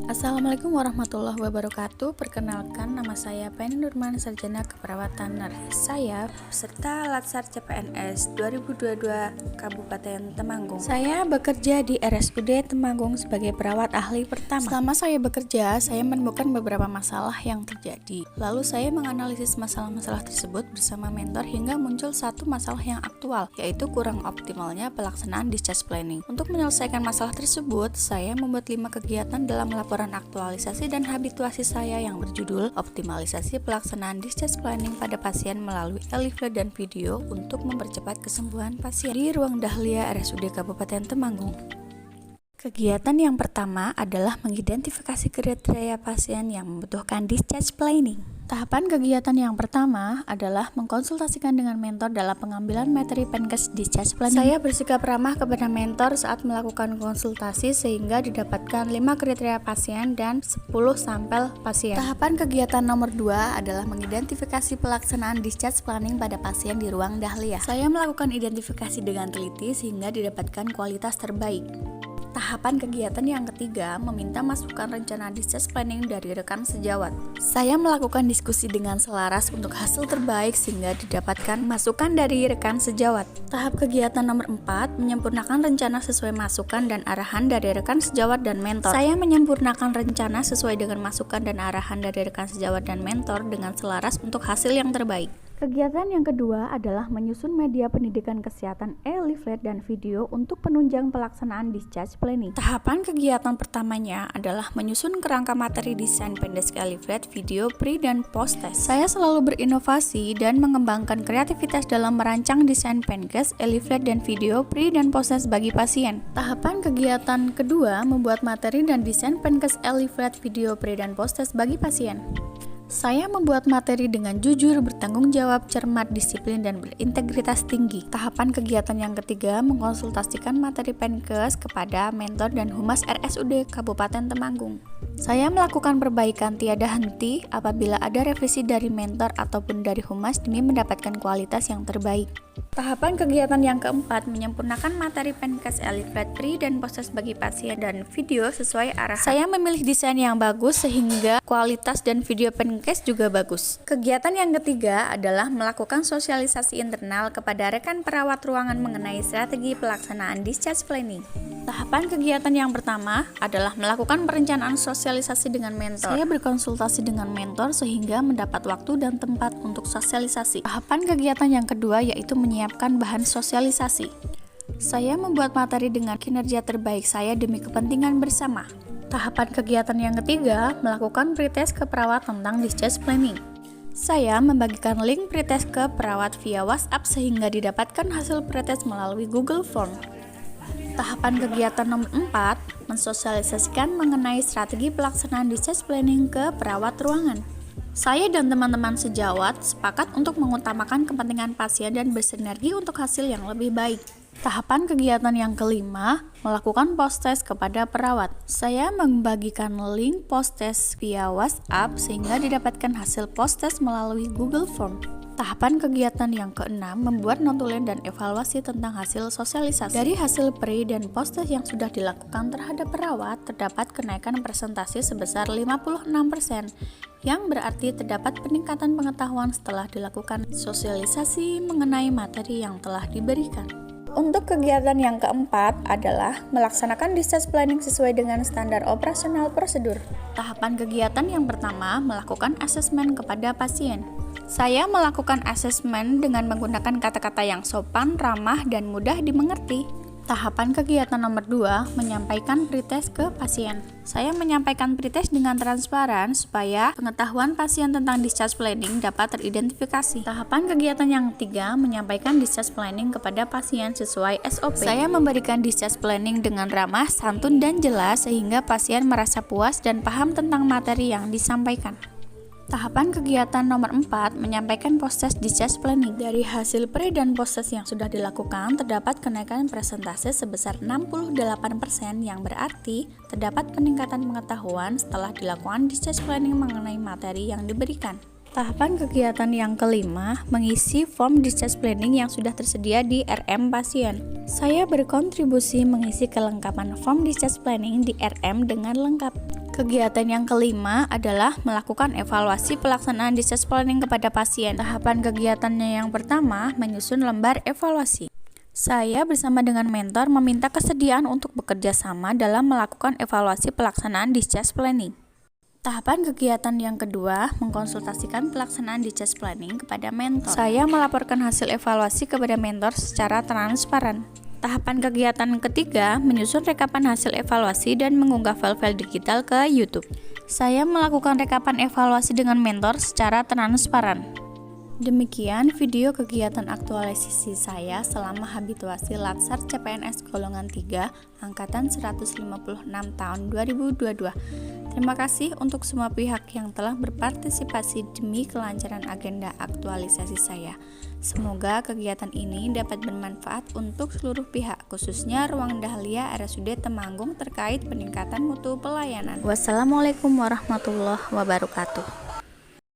Assalamualaikum warahmatullahi wabarakatuh. Perkenalkan, nama saya Penny Nurman, Sarjana Keperawatan NERS. Saya peserta Latsar CPNS 2022 Kabupaten Temanggung. Saya bekerja di RSUD Temanggung sebagai perawat ahli pertama. Selama saya bekerja, saya menemukan beberapa masalah yang terjadi. Lalu saya menganalisis masalah-masalah tersebut bersama mentor hingga muncul satu masalah yang aktual, yaitu kurang optimalnya pelaksanaan discharge planning. Untuk menyelesaikan masalah tersebut, saya membuat 5 kegiatan dalam laporan aktualisasi dan habituasi saya yang berjudul Optimalisasi Pelaksanaan Discharge Planning pada Pasien melalui e-leaflet dan video untuk mempercepat kesembuhan pasien di Ruang Dahlia RSUD Kabupaten Temanggung. Kegiatan yang pertama adalah mengidentifikasi kriteria pasien yang membutuhkan discharge planning. Tahapan kegiatan yang pertama adalah mengkonsultasikan dengan mentor dalam pengambilan materi Penkes discharge planning. Saya bersikap ramah kepada mentor saat melakukan konsultasi sehingga didapatkan 5 kriteria pasien dan 10 sampel pasien. Tahapan kegiatan nomor 2 adalah mengidentifikasi pelaksanaan discharge planning pada pasien di Ruang Dahlia. Saya melakukan identifikasi dengan teliti sehingga didapatkan kualitas terbaik. Tahapan kegiatan yang ketiga meminta masukan rencana discharge planning dari rekan sejawat. Saya melakukan diskusi dengan selaras untuk hasil terbaik sehingga didapatkan masukan dari rekan sejawat. Tahap kegiatan nomor 4 menyempurnakan rencana sesuai masukan dan arahan dari rekan sejawat dan mentor. Saya menyempurnakan rencana sesuai dengan masukan dan arahan dari rekan sejawat dan mentor dengan selaras untuk hasil yang terbaik. Kegiatan yang kedua adalah menyusun media pendidikan kesehatan e-leaflet dan video untuk penunjang pelaksanaan discharge planning. Tahapan kegiatan pertamanya adalah menyusun kerangka materi desain Pendesk e-leaflet, video, pre dan post test. Saya selalu berinovasi dan mengembangkan kreativitas dalam merancang desain Penkes, e-leaflet dan video, pre dan post test bagi pasien. Tahapan kegiatan kedua membuat materi dan desain Penkes, e-leaflet, video, pre dan post test bagi pasien. Saya membuat materi dengan jujur, bertanggung jawab, cermat, disiplin, dan berintegritas tinggi. Tahapan kegiatan yang ketiga mengkonsultasikan materi Penkes kepada mentor dan humas RSUD Kabupaten Temanggung. Saya melakukan perbaikan tiada henti apabila ada revisi dari mentor ataupun dari humas demi mendapatkan kualitas yang terbaik. Tahapan kegiatan yang keempat menyempurnakan materi Penkes, e-leaflet, pre dan post test bagi pasien dan video sesuai arahan. Saya memilih desain yang bagus sehingga kualitas dan video Penkes juga bagus. Kegiatan yang ketiga adalah melakukan sosialisasi internal kepada rekan perawat ruangan mengenai strategi pelaksanaan discharge planning. Tahapan kegiatan yang pertama adalah melakukan perencanaan sosialisasi dengan mentor. Saya berkonsultasi dengan mentor sehingga mendapat waktu dan tempat untuk sosialisasi. Tahapan kegiatan yang kedua yaitu menyiapkan bahan sosialisasi. Saya membuat materi dengan kinerja terbaik saya demi kepentingan bersama. Tahapan kegiatan yang ketiga melakukan pretest ke perawat tentang discharge planning. Saya membagikan link pretest ke perawat via WhatsApp sehingga didapatkan hasil pretest melalui Google Form. Tahapan kegiatan nomor 4 mensosialisasikan mengenai strategi pelaksanaan discharge planning ke perawat ruangan. Saya dan teman-teman sejawat sepakat untuk mengutamakan kepentingan pasien dan bersinergi untuk hasil yang lebih baik. Tahapan kegiatan yang kelima melakukan post test kepada perawat. Saya membagikan link post test via WhatsApp sehingga didapatkan hasil post test melalui Google Form. Tahapan kegiatan yang keenam membuat notulen dan evaluasi tentang hasil sosialisasi. Dari hasil pre dan post test yang sudah dilakukan terhadap perawat, terdapat kenaikan presentasi sebesar 56%, yang berarti terdapat peningkatan pengetahuan setelah dilakukan sosialisasi mengenai materi yang telah diberikan. Untuk kegiatan yang keempat adalah melaksanakan discharge planning sesuai dengan standar operasional prosedur. Tahapan kegiatan yang pertama melakukan asesmen kepada pasien. Saya melakukan asesmen dengan menggunakan kata-kata yang sopan, ramah, dan mudah dimengerti. Tahapan kegiatan nomor 2 menyampaikan pretest ke pasien. Saya menyampaikan pretest dengan transparan supaya pengetahuan pasien tentang discharge planning dapat teridentifikasi. Tahapan kegiatan yang ketiga menyampaikan discharge planning kepada pasien sesuai SOP. Saya memberikan discharge planning dengan ramah, santun, dan jelas sehingga pasien merasa puas dan paham tentang materi yang disampaikan. Tahapan kegiatan nomor 4 menyampaikan post test discharge planning. Dari hasil pre dan post test yang sudah dilakukan, terdapat kenaikan presentase sebesar 68% yang berarti terdapat peningkatan pengetahuan setelah dilakukan discharge planning mengenai materi yang diberikan. Tahapan kegiatan yang kelima, mengisi form discharge planning yang sudah tersedia di RM pasien. Saya berkontribusi mengisi kelengkapan form discharge planning di RM dengan lengkap. Kegiatan yang kelima adalah melakukan evaluasi pelaksanaan discharge planning kepada pasien. Tahapan kegiatannya yang pertama, menyusun lembar evaluasi. Saya bersama dengan mentor meminta kesediaan untuk bekerja sama dalam melakukan evaluasi pelaksanaan discharge planning. Tahapan kegiatan yang kedua, mengkonsultasikan pelaksanaan discharge planning kepada mentor. Saya melaporkan hasil evaluasi kepada mentor secara transparan. Tahapan kegiatan ketiga, menyusun rekapan hasil evaluasi dan mengunggah file-file digital ke YouTube. Saya melakukan rekapan evaluasi dengan mentor secara transparan. Demikian video kegiatan aktualisasi saya selama habituasi Latsar CPNS golongan 3 angkatan 156 tahun 2022. Terima kasih untuk semua pihak yang telah berpartisipasi demi kelancaran agenda aktualisasi saya. Semoga kegiatan ini dapat bermanfaat untuk seluruh pihak, khususnya Ruang Dahlia RSUD Temanggung terkait peningkatan mutu pelayanan. Wassalamualaikum warahmatullahi wabarakatuh.